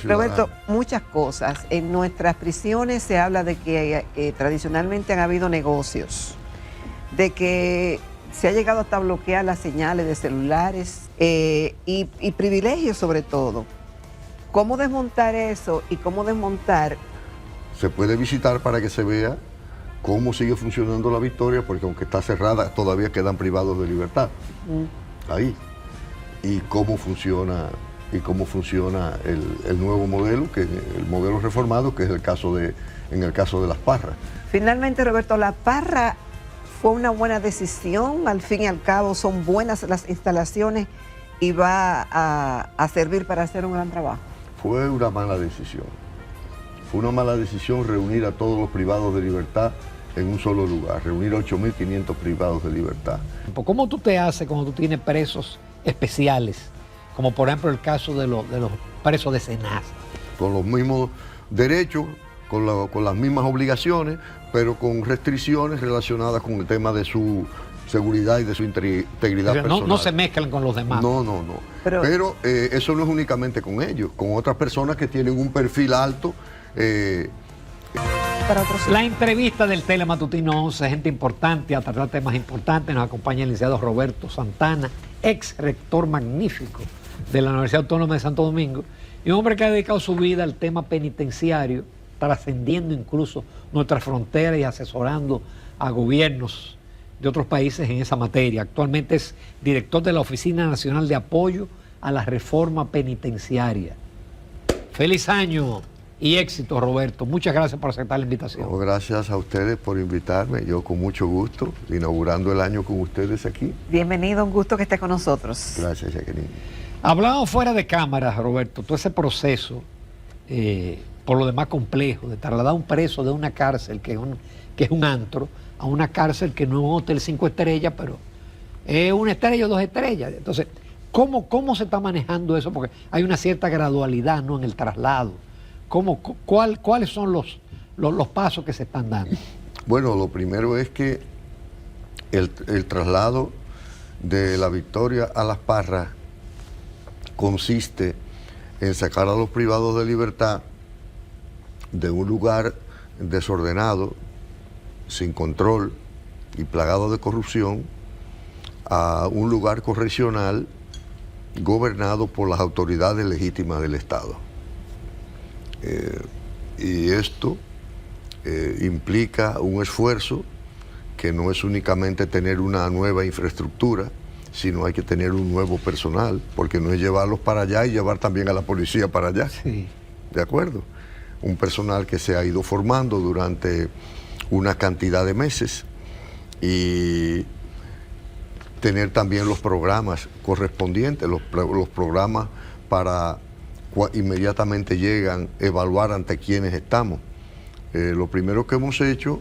Roberto, muchas cosas. En nuestras prisiones se habla de que tradicionalmente han habido negocios, de que se ha llegado hasta bloquear las señales de celulares y privilegios sobre todo. ¿Cómo desmontar eso y cómo desmontar? Se puede visitar para que se vea cómo sigue funcionando la Victoria, porque aunque está cerrada, todavía quedan privados de libertad. Ahí. Y cómo funciona el nuevo modelo, que el modelo reformado, que es en el caso de las Parras. Finalmente, Roberto, la Parra fue una buena decisión, al fin y al cabo son buenas las instalaciones y va a servir para hacer un gran trabajo. Fue una mala decisión. Fue una mala decisión reunir a todos los privados de libertad en un solo lugar, reunir a 8.500 privados de libertad. ¿Cómo tú te haces cuando tú tienes presos especiales? Como por ejemplo el caso de los presos de SENASA. Con los mismos derechos, con las mismas obligaciones, pero con restricciones relacionadas con el tema de su seguridad y de su integridad personal. No se mezclan con los demás. No. Pero eso no es únicamente con ellos, con otras personas que tienen un perfil alto. La entrevista del Telematutino 11, gente importante a tratar temas importantes. Nos acompaña el licenciado Roberto Santana, ex rector magnífico de la Universidad Autónoma de Santo Domingo, y un hombre que ha dedicado su vida al tema penitenciario, trascendiendo incluso nuestras fronteras y asesorando a gobiernos de otros países en esa materia. Actualmente es director de la Oficina Nacional de Apoyo a la Reforma Penitenciaria. Feliz año y éxito, Roberto. Muchas gracias por aceptar la invitación. No, gracias a ustedes por invitarme. Yo con mucho gusto, inaugurando el año con ustedes aquí. Bienvenido, un gusto que esté con nosotros. Gracias, Jacqueline. Hablamos fuera de cámara, Roberto, todo ese proceso, por lo demás complejo, de trasladar a un preso de una cárcel, que es un antro, a una cárcel que no es un hotel 5 estrellas, pero es 1 estrella o 2 estrellas. Entonces, ¿cómo se está manejando eso? Porque hay una cierta gradualidad, ¿no?, en el traslado. ¿Cuáles son los pasos que se están dando? Bueno, lo primero es que el traslado de la Victoria a Las Parras consiste en sacar a los privados de libertad de un lugar desordenado, sin control y plagado de corrupción, a un lugar correccional gobernado por las autoridades legítimas del Estado. Y esto implica un esfuerzo que no es únicamente tener una nueva infraestructura, sino hay que tener un nuevo personal, porque no es llevarlos para allá y llevar también a la policía para allá. Sí. ¿De acuerdo? Un personal que se ha ido formando durante una cantidad de meses y tener también los programas correspondientes, los programas para inmediatamente llegan, evaluar ante quienes estamos. Lo primero que hemos hecho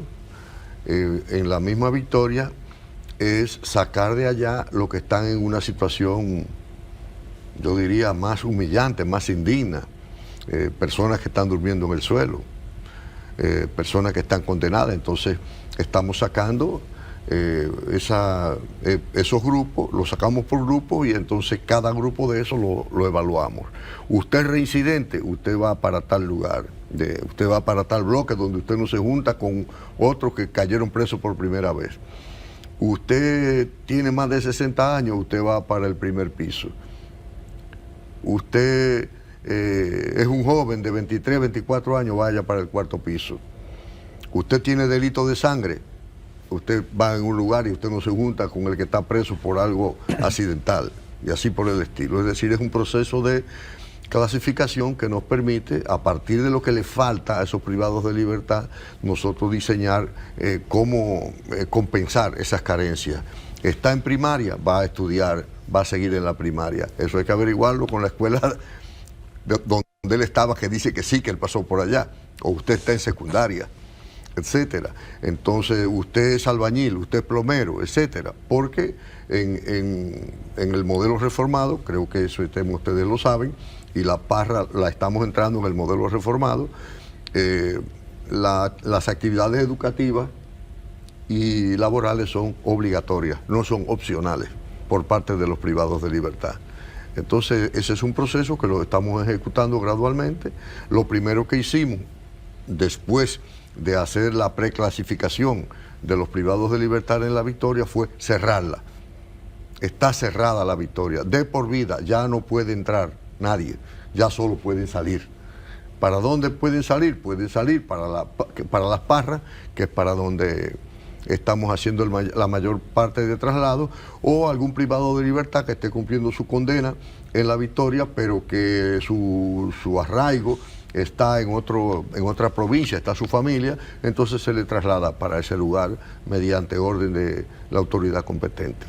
en la misma Victoria es sacar de allá los que están en una situación, yo diría, más humillante, más indigna. Personas que están durmiendo en el suelo, personas que están condenadas. Entonces estamos sacando esos grupos, los sacamos por grupos y entonces cada grupo de esos lo evaluamos. Usted es reincidente, usted va para tal lugar, usted va para tal bloque donde usted no se junta con otros que cayeron presos por primera vez. Usted tiene más de 60 años, usted va para el primer piso. Usted es un joven de 23, 24 años, vaya para el 4º piso. Usted tiene delito de sangre, usted va en un lugar y usted no se junta con el que está preso por algo accidental, y así por el estilo. Es decir, es un proceso de clasificación que nos permite, a partir de lo que le falta a esos privados de libertad, nosotros diseñar cómo compensar esas carencias. Está en primaria, va a estudiar, va a seguir en la primaria. Eso hay que averiguarlo con la escuela donde él estaba, que dice que sí, que él pasó por allá, o usted está en secundaria, etcétera. Entonces usted es albañil, usted es plomero, etcétera, porque en el modelo reformado, creo que eso ustedes lo saben, y la Parra la estamos entrando en el modelo reformado, las actividades educativas y laborales son obligatorias, no son opcionales por parte de los privados de libertad. Entonces, ese es un proceso que lo estamos ejecutando gradualmente. Lo primero que hicimos, después de hacer la preclasificación de los privados de libertad en La Victoria, fue cerrarla. Está cerrada La Victoria, de por vida, ya no puede entrar nadie, ya solo pueden salir. ¿Para dónde pueden salir? Pueden salir para Las Parras, que es para donde estamos haciendo la mayor parte de traslado, o algún privado de libertad que esté cumpliendo su condena en La Victoria, pero que su arraigo está en otra provincia, está su familia, entonces se le traslada para ese lugar mediante orden de la autoridad competente.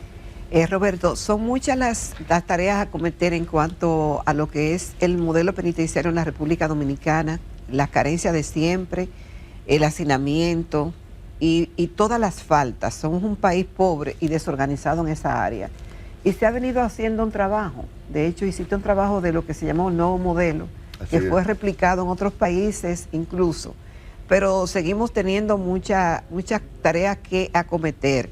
Roberto, son muchas las tareas a cometer en cuanto a lo que es el modelo penitenciario en la República Dominicana, las carencias de siempre, el hacinamiento y todas las faltas. Somos un país pobre y desorganizado en esa área. Y se ha venido haciendo un trabajo. De hecho, hiciste un trabajo de lo que se llamó un nuevo modelo, que fue replicado en otros países incluso. Pero seguimos teniendo muchas tareas que acometer.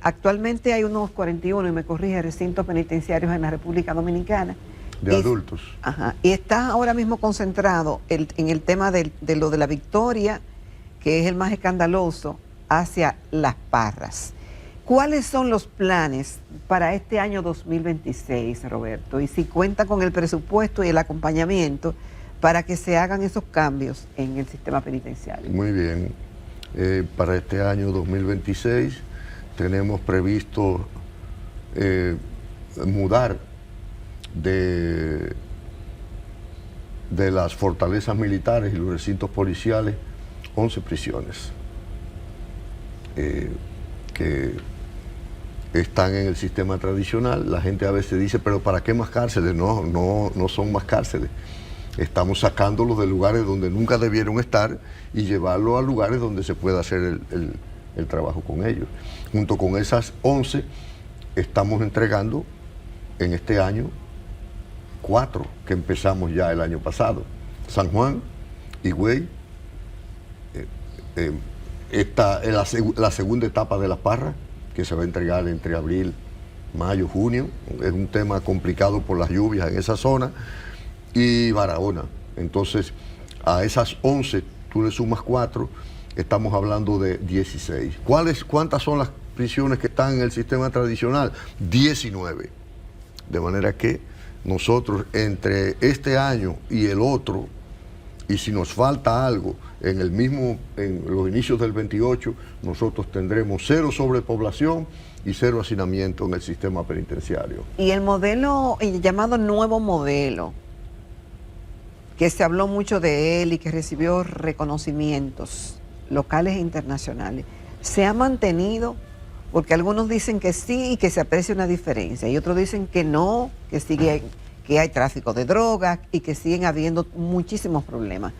Actualmente hay unos 41, y me corrige, recintos penitenciarios en la República Dominicana. De adultos. Ajá, y está ahora mismo concentrado en el tema de lo de La Victoria, que es el más escandaloso, hacia Las Parras. ¿Cuáles son los planes para este año 2026, Roberto? Y si cuenta con el presupuesto y el acompañamiento para que se hagan esos cambios en el sistema penitenciario. Muy bien. Para este año 2026 tenemos previsto mudar de las fortalezas militares y los recintos policiales 11 prisiones que están en el sistema tradicional. La gente a veces dice, pero ¿para qué más cárceles? No son más cárceles. Estamos sacándolos de lugares donde nunca debieron estar y llevarlos a lugares donde se pueda hacer el trabajo con ellos. Junto con esas 11, estamos entregando en este año 4 que empezamos ya el año pasado. San Juan, Higüey, la segunda etapa de Las Parras, que se va a entregar entre abril, mayo, junio. Es un tema complicado por las lluvias en esa zona. Y Barahona. Entonces, a esas 11, tú le sumas 4, estamos hablando de 16. ¿Cuántas son las prisiones que están en el sistema tradicional? 19. De manera que nosotros, entre este año y el otro, y si nos falta algo, en los inicios del 28, nosotros tendremos 0 sobrepoblación y 0 hacinamiento en el sistema penitenciario. Y el modelo, el llamado nuevo modelo, que se habló mucho de él y que recibió reconocimientos locales e internacionales, ¿se ha mantenido? Porque algunos dicen que sí y que se aprecia una diferencia, y otros dicen que no, que hay tráfico de drogas y que siguen habiendo muchísimos problemas.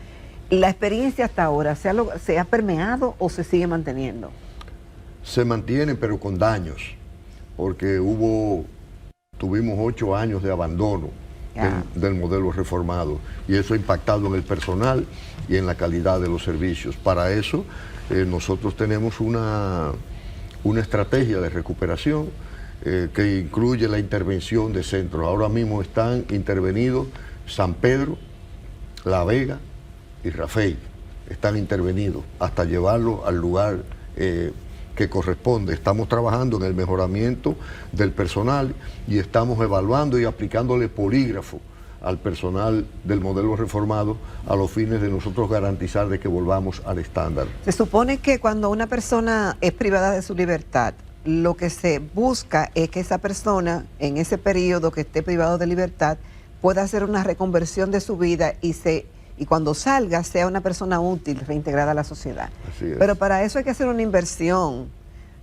¿La experiencia hasta ahora se ha permeado o se sigue manteniendo? Se mantiene, pero con daños, porque tuvimos 8 años de abandono del modelo reformado, y eso ha impactado en el personal y en la calidad de los servicios. Para eso nosotros tenemos una estrategia de recuperación que incluye la intervención de centros. Ahora mismo están intervenidos San Pedro, La Vega y Rafey. Están intervenidos hasta llevarlo al lugar que corresponde. Estamos trabajando en el mejoramiento del personal y estamos evaluando y aplicándole polígrafo al personal del modelo reformado a los fines de nosotros garantizar de que volvamos al estándar. Se supone que cuando una persona es privada de su libertad, lo que se busca es que esa persona, en ese periodo que esté privado de libertad, pueda hacer una reconversión de su vida y cuando salga sea una persona útil, reintegrada a la sociedad. Así es. Pero para eso hay que hacer una inversión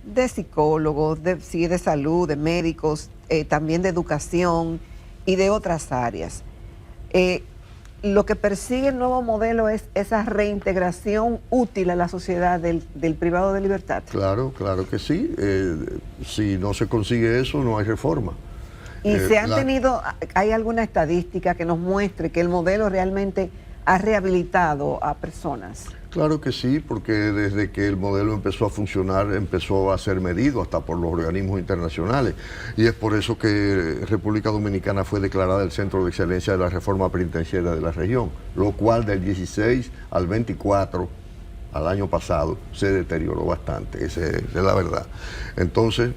de psicólogos, de salud, de médicos, también de educación y de otras áreas. Lo que persigue el nuevo modelo es esa reintegración útil a la sociedad del privado de libertad. Claro que sí. Si no se consigue eso, no hay reforma. ¿Y hay alguna estadística que nos muestre que el modelo realmente ha rehabilitado a personas? Claro que sí, porque desde que el modelo empezó a funcionar, empezó a ser medido hasta por los organismos internacionales. Y es por eso que República Dominicana fue declarada el centro de excelencia de la reforma penitenciaria de la región, lo cual del 16 al 24, al año pasado, se deterioró bastante, esa es la verdad. Entonces,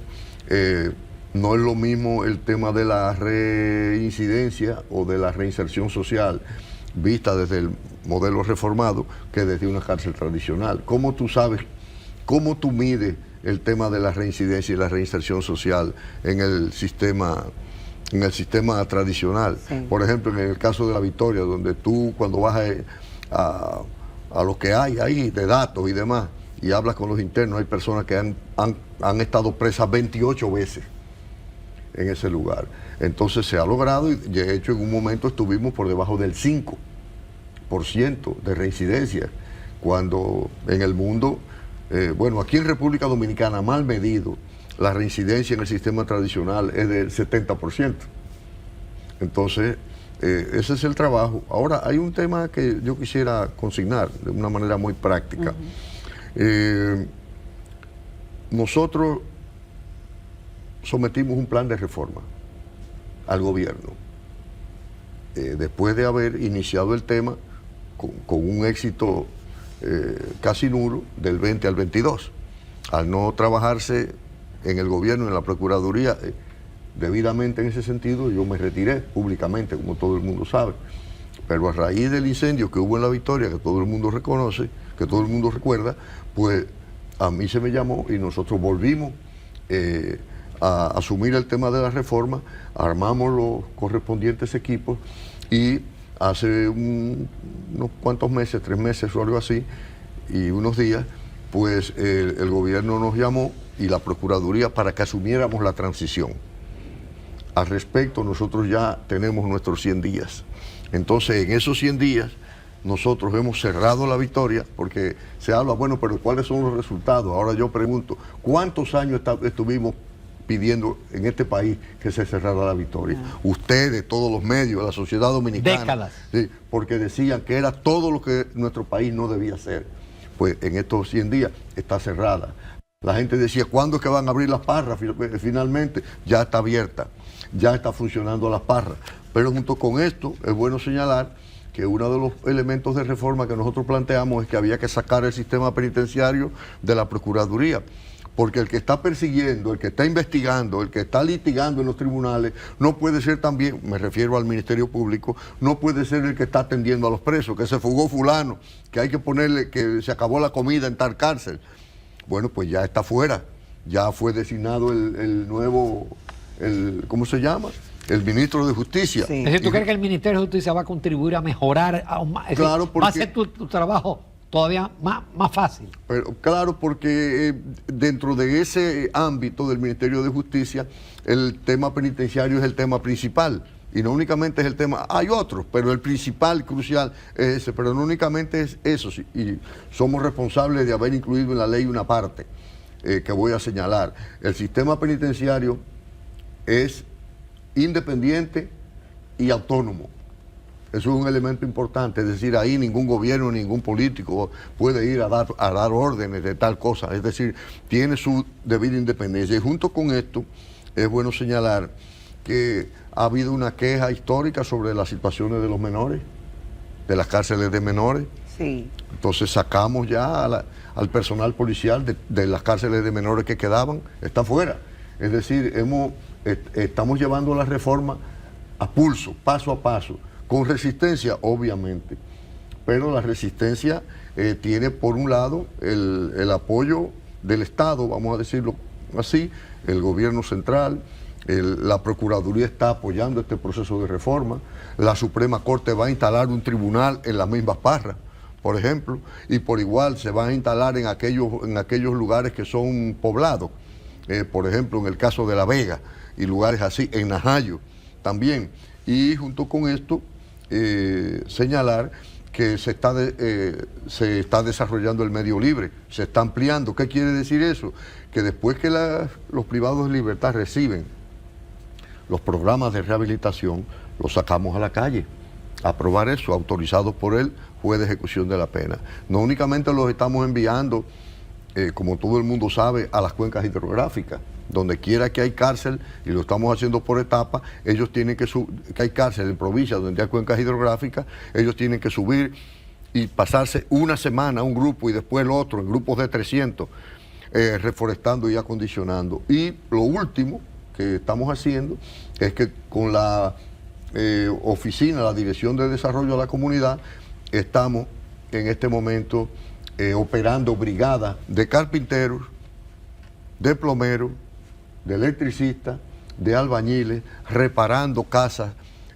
no es lo mismo el tema de la reincidencia o de la reinserción social vista desde el modelo reformado que desde una cárcel tradicional. ¿Cómo tú sabes, cómo tú mides el tema de la reincidencia y la reinserción social en el sistema tradicional? Sí. Por ejemplo, en el caso de La Victoria, donde tú cuando vas a lo que hay ahí de datos y demás, y hablas con los internos, hay personas que han estado presas 28 veces en ese lugar. Entonces se ha logrado, y de hecho en un momento estuvimos por debajo del 5% de reincidencia, cuando en el mundo, bueno, aquí en República Dominicana, mal medido, la reincidencia en el sistema tradicional es del 70%. Entonces, ese es el trabajo. Ahora, hay un tema que yo quisiera consignar de una manera muy práctica. Nosotros sometimos un plan de reforma al gobierno, después de haber iniciado el tema con un éxito casi nulo del 20 al 22. Al no trabajarse en el gobierno, en la Procuraduría, debidamente en ese sentido, yo me retiré públicamente, como todo el mundo sabe. Pero a raíz del incendio que hubo en La Victoria, que todo el mundo reconoce, que todo el mundo recuerda, pues a mí se me llamó y nosotros volvimos a asumir el tema de la reforma, armamos los correspondientes equipos y hace unos cuantos meses, 3 meses o algo así, y unos días, pues el gobierno nos llamó y la Procuraduría para que asumiéramos la transición. Al respecto, nosotros ya tenemos nuestros 100 días. Entonces, en esos 100 días, nosotros hemos cerrado La Victoria, porque se habla, bueno, pero ¿cuáles son los resultados? Ahora yo pregunto, ¿cuántos años estuvimos pidiendo en este país que se cerrara La Victoria? Ustedes, todos los medios, la sociedad dominicana. Décadas. Sí, porque decían que era todo lo que nuestro país no debía hacer. Pues en estos 100 días está cerrada. La gente decía, ¿cuándo es que van a abrir las parras? Finalmente ya está abierta, ya está funcionando las parras. Pero junto con esto, es bueno señalar que uno de los elementos de reforma que nosotros planteamos es que había que sacar el sistema penitenciario de la Procuraduría. Porque el que está persiguiendo, el que está investigando, el que está litigando en los tribunales, no puede ser también, me refiero al Ministerio Público, no puede ser el que está atendiendo a los presos, que se fugó fulano, que hay que ponerle, que se acabó la comida en tal cárcel. Bueno, pues ya está fuera, ya fue designado el nuevo, ¿cómo se llama? El ministro de Justicia. Sí. Es decir, ¿tú crees que el Ministerio de Justicia va a contribuir a mejorar aún más? Es Claro, decir, porque va a hacer tu trabajo todavía más fácil. Pero claro, porque dentro de ese ámbito del Ministerio de Justicia, el tema penitenciario es el tema principal. Y no únicamente es el tema, hay otros, pero el principal, crucial es ese, pero no únicamente es eso. Y somos responsables de haber incluido en la ley una parte que voy a señalar. El sistema penitenciario es independiente y autónomo. Eso es un elemento importante, es decir, ahí ningún gobierno, ningún político puede ir a dar órdenes de tal cosa, es decir, tiene su debida independencia. Y junto con esto, es bueno señalar que ha habido una queja histórica sobre las situaciones de los menores, de las cárceles de menores. Sí. Entonces sacamos ya al personal policial de las cárceles de menores que quedaban, está fuera. Es decir, estamos llevando la reforma a pulso, paso a paso. Con resistencia, obviamente, pero la resistencia tiene por un lado el apoyo del Estado, vamos a decirlo así, el gobierno central, la Procuraduría está apoyando este proceso de reforma, la Suprema Corte va a instalar un tribunal en las mismas parras, por ejemplo, y por igual se van a instalar en aquellos lugares que son poblados, por ejemplo, en el caso de La Vega y lugares así, en Najayo también, y junto con esto, señalar que se está desarrollando el medio libre, se está ampliando. ¿Qué quiere decir eso? Que después que los privados de libertad reciben los programas de rehabilitación, los sacamos a la calle. aprobar eso, autorizados por el juez de ejecución de la pena. No únicamente los estamos enviando, como todo el mundo sabe, a las cuencas hidrográficas. Donde quiera que hay cárcel, y lo estamos haciendo por etapas, ellos tienen que hay cárcel en provincias donde hay cuencas hidrográficas, ellos tienen que subir y pasarse una semana un grupo y después el otro, en grupos de 300, reforestando y acondicionando. Y lo último que estamos haciendo es que con la oficina, la Dirección de Desarrollo de la Comunidad, estamos en este momento operando brigadas de carpinteros, de plomeros, de electricistas, de albañiles, reparando casas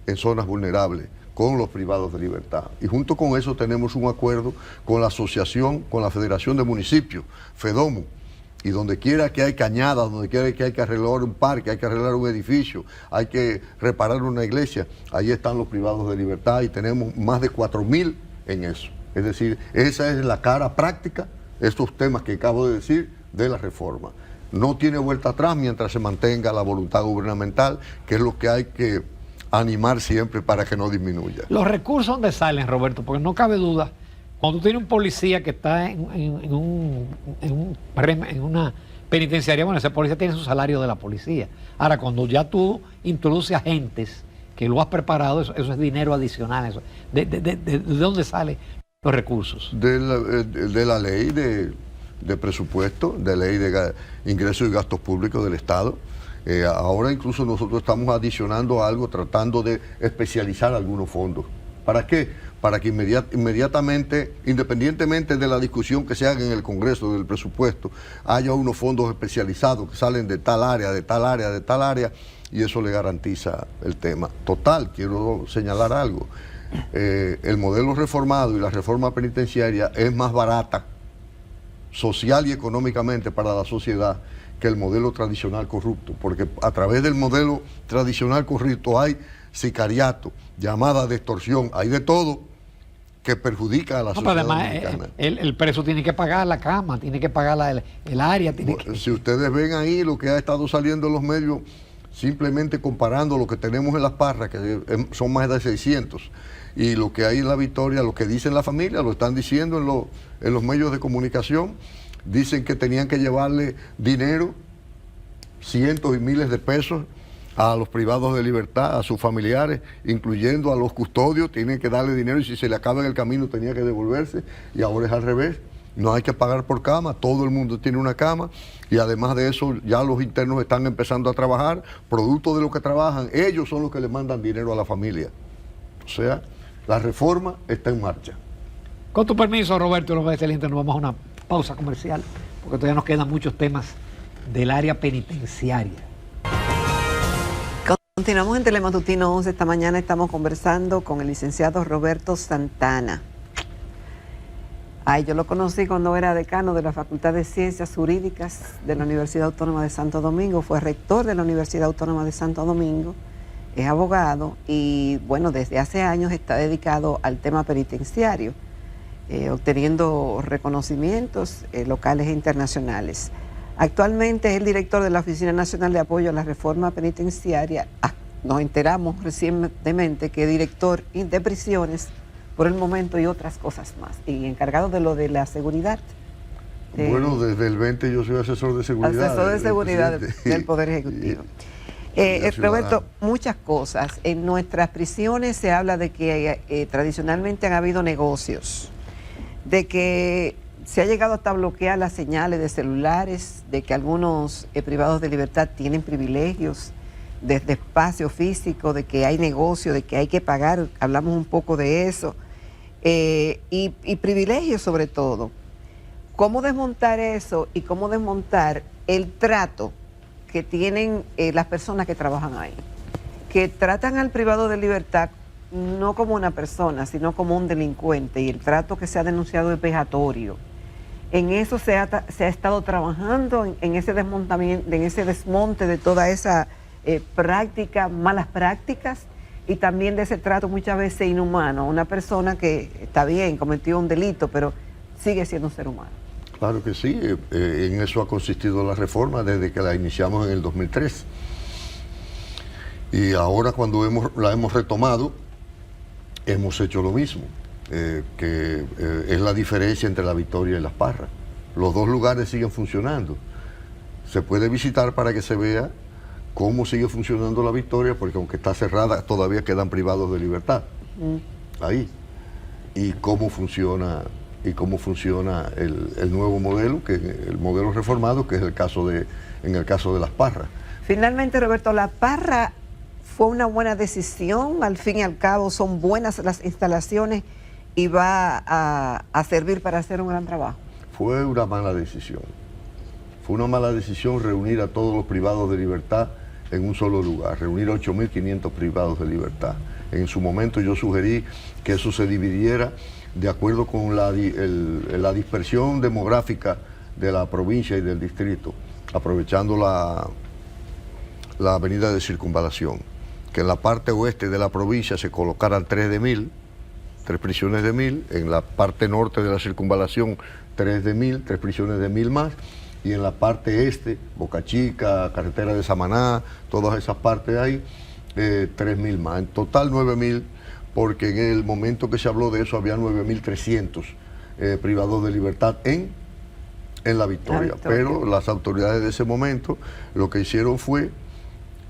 en zonas vulnerables con los privados de libertad. Y junto con eso tenemos un acuerdo con la asociación, con la Federación de Municipios, FEDOMU, y donde quiera que hay cañadas, donde quiera que hay que arreglar un parque, hay que arreglar un edificio, hay que reparar una iglesia, ahí están los privados de libertad y tenemos más de 4.000 en eso. Es decir, esa es la cara práctica, estos temas que acabo de decir, de la reforma. No tiene vuelta atrás mientras se mantenga la voluntad gubernamental, que es lo que hay que animar siempre para que no disminuya. Los recursos, ¿dónde salen, Roberto? Porque no cabe duda, cuando tú tienes un policía que está en una penitenciaria, bueno, ese policía tiene su salario de la policía. Ahora, cuando ya tú introduces agentes que lo has preparado, eso es dinero adicional. Eso. ¿De dónde salen los recursos? De la ley de presupuesto, de ley de ingresos y gastos públicos del Estado. Ahora incluso nosotros estamos adicionando algo, tratando de especializar algunos fondos. ¿Para qué? Para que inmediatamente, independientemente de la discusión que se haga en el Congreso del presupuesto, haya unos fondos especializados que salen de tal área, de tal área, de tal área, y eso le garantiza el tema. Total, quiero señalar algo. El modelo reformado y la reforma penitenciaria es más barata social y económicamente para la sociedad que el modelo tradicional corrupto, porque a través del modelo tradicional corrupto hay sicariato, llamada de extorsión, hay de todo que perjudica a la sociedad dominicana. El preso tiene que pagar la cama, tiene que pagar el área. Si ustedes ven ahí lo que ha estado saliendo en los medios, simplemente comparando lo que tenemos en Las Parras, que son más de 600, y lo que hay en La Victoria, lo que dicen la familia, lo están diciendo en los medios de comunicación, dicen que tenían que llevarle dinero, cientos y miles de pesos, a los privados de libertad, a sus familiares, incluyendo a los custodios, tienen que darle dinero y si se le acaba en el camino tenía que devolverse, y ahora es al revés. No hay que pagar por cama, todo el mundo tiene una cama y además de eso ya los internos están empezando a trabajar, producto de lo que trabajan, ellos son los que le mandan dinero a la familia. O sea, la reforma está en marcha. Con tu permiso, Roberto, los excelentes, nos vamos a una pausa comercial porque todavía nos quedan muchos temas del área penitenciaria. Continuamos en Telematutino 11. Esta mañana estamos conversando con el licenciado Roberto Santana. Yo lo conocí cuando era decano de la Facultad de Ciencias Jurídicas de la Universidad Autónoma de Santo Domingo, fue rector de la Universidad Autónoma de Santo Domingo, es abogado y bueno, desde hace años está dedicado al tema penitenciario, obteniendo reconocimientos locales e internacionales. Actualmente es el director de la Oficina Nacional de Apoyo a la Reforma Penitenciaria. Nos enteramos recientemente que es director de prisiones por el momento y otras cosas más, y encargado de lo de la seguridad. Bueno, desde el 20 yo soy asesor de seguridad. Asesor de seguridad del Poder Ejecutivo. Roberto, muchas cosas. En nuestras prisiones se habla de que tradicionalmente han habido negocios, de que se ha llegado hasta bloquear las señales de celulares, de que algunos privados de libertad tienen privilegios desde espacio físico, de que hay negocio, de que hay que pagar, hablamos un poco de eso, y privilegios sobre todo. ¿Cómo desmontar eso y cómo desmontar el trato que tienen las personas que trabajan ahí? Que tratan al privado de libertad no como una persona, sino como un delincuente, y el trato que se ha denunciado es vejatorio. En eso se ha estado trabajando, en ese desmontamiento, en ese desmonte de toda esa prácticas, malas prácticas, y también de ese trato muchas veces inhumano. Una persona que está bien, cometió un delito, pero sigue siendo un ser humano. Claro que sí, en eso ha consistido la reforma desde que la iniciamos en el 2003. Y ahora cuando la hemos retomado, hemos hecho lo mismo, es la diferencia entre La Victoria y Las Parras. Los dos lugares siguen funcionando. Se puede visitar para que se vea cómo sigue funcionando La Victoria, porque aunque está cerrada, todavía quedan privados de libertad. Ahí. Y cómo funciona el nuevo modelo, que el modelo reformado, que es en el caso de Las Parras. Finalmente, Roberto, ¿La Parra fue una buena decisión? Al fin y al cabo, son buenas las instalaciones y va a servir para hacer un gran trabajo. Fue una mala decisión. Fue una mala decisión reunir a todos los privados de libertad en un solo lugar, reunir a 8.500 privados de libertad. En su momento yo sugerí que eso se dividiera de acuerdo con la dispersión demográfica de la provincia y del distrito, aprovechando la avenida de Circunvalación, que en la parte oeste de la provincia se colocaran 3 prisiones de 1.000, en la parte norte de la Circunvalación 3 de 1.000, 3 prisiones de 1.000 más, y en la parte este, Boca Chica, carretera de Samaná, todas esas partes ahí, 3.000 más. En total 9.000, porque en el momento que se habló de eso había 9.300 privados de libertad en La Victoria. Pero las autoridades de ese momento lo que hicieron fue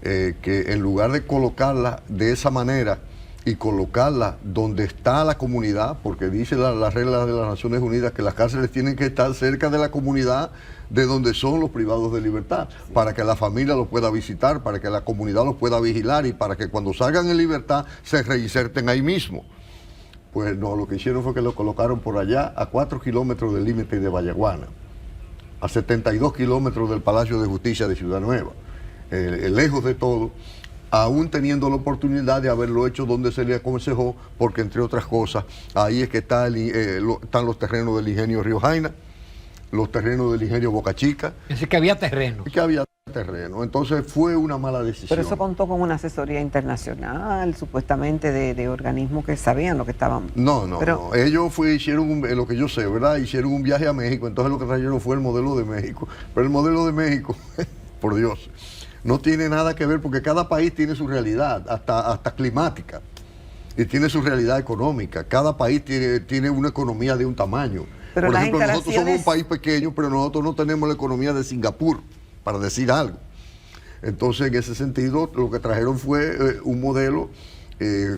que en lugar de colocarla de esa manera y colocarla donde está la comunidad, porque dice las reglas de las Naciones Unidas que las cárceles tienen que estar cerca de la comunidad de donde son los privados de libertad, para que la familia los pueda visitar, para que la comunidad los pueda vigilar y para que cuando salgan en libertad se reinserten ahí mismo. Pues no, lo que hicieron fue que lo colocaron por allá a 4 kilómetros del límite de Vallaguana, a 72 kilómetros del Palacio de Justicia de Ciudad Nueva, lejos de todo, aún teniendo la oportunidad de haberlo hecho donde se le aconsejó, porque entre otras cosas, ahí es que están los terrenos del ingenio Río Jaina, los terrenos del ingenio Boca Chica. Es decir, que había terreno. Que había terreno. Entonces fue una mala decisión. Pero eso contó con una asesoría internacional, supuestamente de organismos que sabían lo que estaban... No. Ellos hicieron, lo que yo sé, ¿verdad? Hicieron un viaje a México, entonces lo que trajeron fue el modelo de México. Pero el modelo de México, por Dios, no tiene nada que ver, porque cada país tiene su realidad, hasta climática, y tiene su realidad económica. Cada país tiene una economía de un tamaño. Pero por las ejemplo, nosotros somos un instalaciones... país pequeño, pero nosotros no tenemos la economía de Singapur, para decir algo. Entonces, en ese sentido, lo que trajeron fue un modelo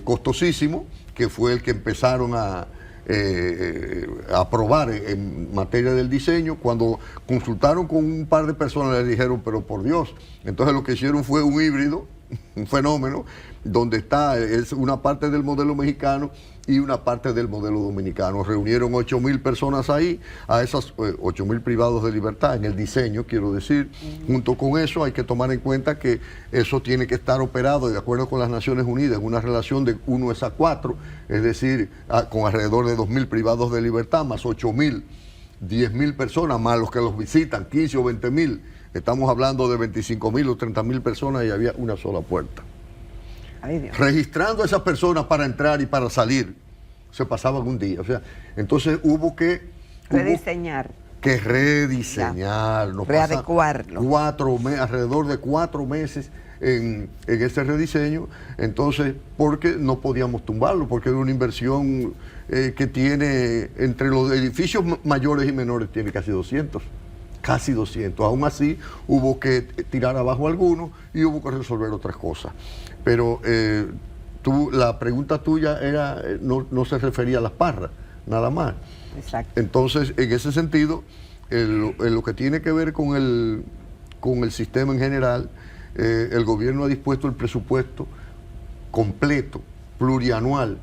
costosísimo, que fue el que empezaron a aprobar en materia del diseño. Cuando consultaron con un par de personas, les dijeron, pero por Dios. Entonces lo que hicieron fue un híbrido, un fenómeno, donde es una parte del modelo mexicano y una parte del modelo dominicano. Reunieron 8.000 personas ahí, a esas 8.000 privados de libertad en el diseño, quiero decir. Junto con eso hay que tomar en cuenta que eso tiene que estar operado de acuerdo con las Naciones Unidas en una relación de 1:4, es decir, con alrededor de 2.000 privados de libertad, más 8.000, 10.000 personas, más los que los visitan, 15 o 20.000. Estamos hablando de 25.000 o 30.000 personas y había una sola puerta. Ay, Dios. Registrando a esas personas para entrar y para salir, se pasaban un día. O sea, entonces hubo que Rediseñar. rediseñar. Readecuarlo. Alrededor de 4 meses en ese rediseño. Entonces, porque no podíamos tumbarlo, porque era una inversión que tiene, entre los edificios mayores y menores, tiene casi 200. Casi 200. Aún así, hubo que tirar abajo algunos y hubo que resolver otras cosas. Pero la pregunta tuya era no se refería a Las Parras, nada más. Exacto. Entonces, en ese sentido, en lo que tiene que ver con el sistema en general, el gobierno ha dispuesto el presupuesto completo, plurianual,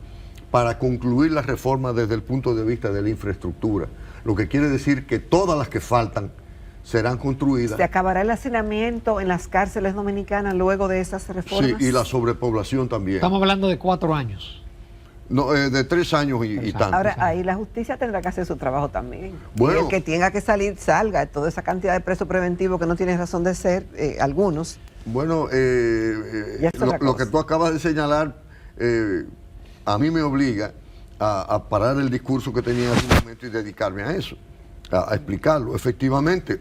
para concluir las reformas desde el punto de vista de la infraestructura. Lo que quiere decir que todas las que faltan serán construidas. ¿Se acabará el hacinamiento en las cárceles dominicanas luego de esas reformas? Sí, y la sobrepoblación también. Estamos hablando de 4 años. No, de 3 años y tanto. Ahora, ahí la justicia tendrá que hacer su trabajo también. Bueno. Y el que tenga que salir, salga. Toda esa cantidad de presos preventivos que no tienen razón de ser, algunos. Bueno, Ya es otra lo que cosa. tú acabas de señalar, a mí me obliga a parar el discurso que tenía en ese momento y dedicarme a eso, a explicarlo. Efectivamente,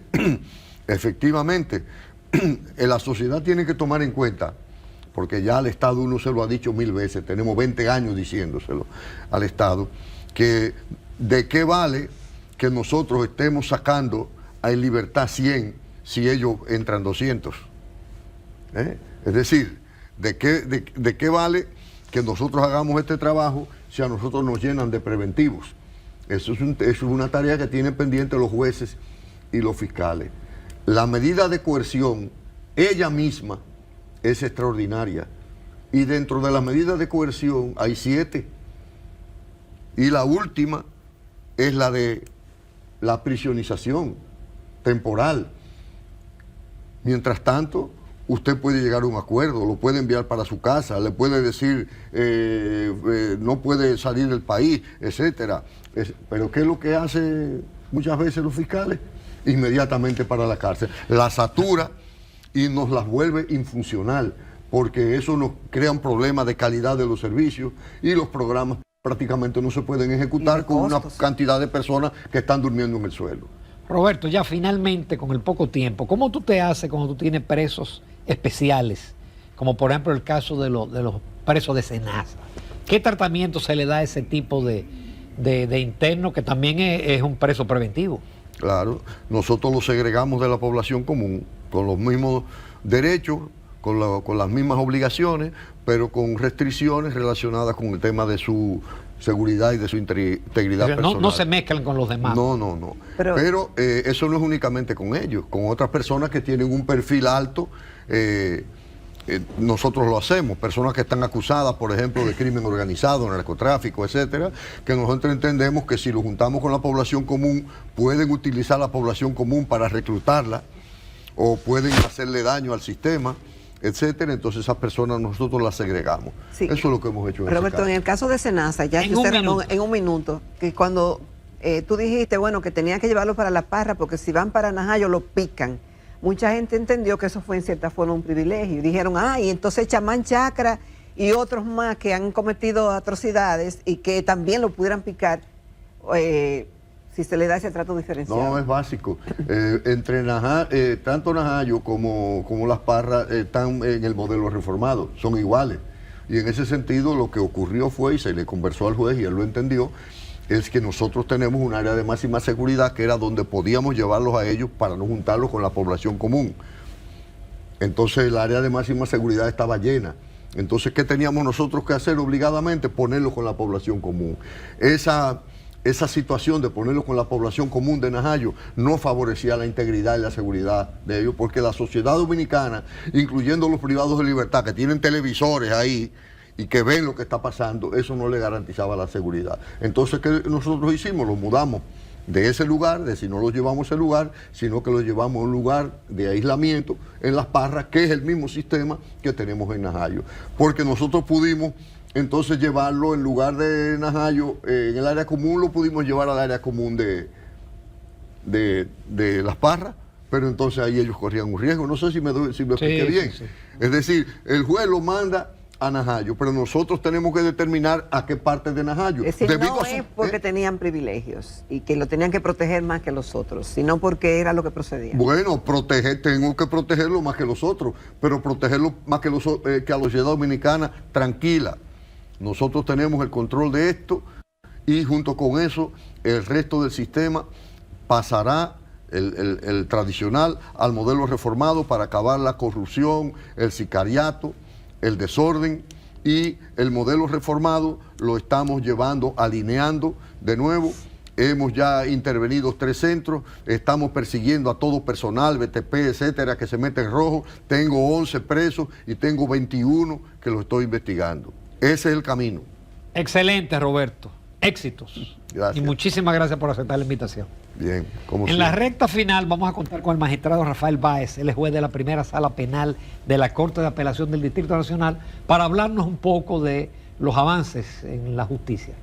la sociedad tiene que tomar en cuenta porque ya al Estado uno se lo ha dicho 1000 veces, tenemos 20 años diciéndoselo al Estado, que de qué vale que nosotros estemos sacando en libertad 100 si ellos entran 200. Es decir, ¿de qué vale que nosotros hagamos este trabajo si a nosotros nos llenan de preventivos? Eso es una tarea que tienen pendiente los jueces y los fiscales. La medida de coerción, ella misma, es extraordinaria. Y dentro de las medidas de coerción hay 7. Y la última es la de la prisionización temporal. Mientras tanto, usted puede llegar a un acuerdo, lo puede enviar para su casa, le puede decir no puede salir del país, etcétera. Pero ¿qué es lo que hacen muchas veces los fiscales? Inmediatamente para la cárcel. La satura y nos las vuelve infuncional, porque eso nos crea un problema de calidad de los servicios y los programas prácticamente no se pueden ejecutar con una cantidad de personas que están durmiendo en el suelo. Roberto, ya finalmente, con el poco tiempo, ¿cómo tú te haces cuando tú tienes presos especiales? Como por ejemplo el caso de los presos de Senasa. ¿Qué tratamiento se le da a ese tipo de interno que también es un preso preventivo? Claro, nosotros los segregamos de la población común, con los mismos derechos, con las mismas obligaciones, pero con restricciones relacionadas con el tema de su seguridad y de su integridad personal. No se mezclan con los demás. No. Pero eso no es únicamente con ellos, con otras personas que tienen un perfil alto, nosotros lo hacemos, personas que están acusadas, por ejemplo, de crimen organizado, narcotráfico, etcétera, que nosotros entendemos que si lo juntamos con la población común, pueden utilizar la población común para reclutarla, o pueden hacerle daño al sistema, etcétera. Entonces esas personas nosotros las segregamos. Sí. Eso es lo que hemos hecho en Roberto, en el caso de Senasa, ya que usted en un minuto, que cuando tú dijiste, bueno, que tenían que llevarlo para La Parra, porque si van para Najayo lo pican. Mucha gente entendió que eso fue en cierta forma un privilegio. Y dijeron, y entonces Chamán Chacra y otros más que han cometido atrocidades y que también lo pudieran picar, si se le da ese trato diferenciado. No, es básico. Entre tanto Najayo como Las Parras están en el modelo reformado, son iguales. Y en ese sentido lo que ocurrió fue, y se le conversó al juez y él lo entendió, es que nosotros tenemos un área de máxima seguridad que era donde podíamos llevarlos a ellos para no juntarlos con la población común. Entonces el área de máxima seguridad estaba llena. Entonces, ¿qué teníamos nosotros que hacer obligadamente? Ponerlos con la población común. Esa situación de ponerlos con la población común de Najayo no favorecía la integridad y la seguridad de ellos, porque la sociedad dominicana, incluyendo los privados de libertad, que tienen televisores ahí, y que ven lo que está pasando, eso no le garantizaba la seguridad. Entonces, ¿qué nosotros hicimos? Los mudamos de ese lugar, de si no los llevamos a ese lugar, sino que los llevamos a un lugar de aislamiento en Las Parras, que es el mismo sistema que tenemos en Najayo. Porque nosotros pudimos entonces llevarlo en lugar de Najayo, en el área común, lo pudimos llevar al área común de Las Parras, pero entonces ahí ellos corrían un riesgo. No sé si me expliqué bien. Sí. Es decir, el juez lo manda a Najayo, pero nosotros tenemos que determinar a qué parte de Najayo. Es decir, no es porque tenían privilegios y que lo tenían que proteger más que los otros, sino porque era lo que procedía. Bueno, tengo que protegerlo más que los otros, pero protegerlo más que a la sociedad dominicana tranquila. Nosotros tenemos el control de esto y junto con eso el resto del sistema pasará el tradicional al modelo reformado para acabar la corrupción, el sicariato, el desorden, y el modelo reformado lo estamos llevando, alineando de nuevo. Hemos ya intervenido 3 centros, estamos persiguiendo a todo personal, BTP, etcétera, que se mete en rojo. Tengo 11 presos y tengo 21 que lo estoy investigando. Ese es el camino. Excelente, Roberto. Éxitos. Gracias. Y muchísimas gracias por aceptar la invitación. Bien, como en la recta final vamos a contar con el magistrado Rafael Báez, él es juez de la primera sala penal de la Corte de Apelación del Distrito Nacional, para hablarnos un poco de los avances en la justicia.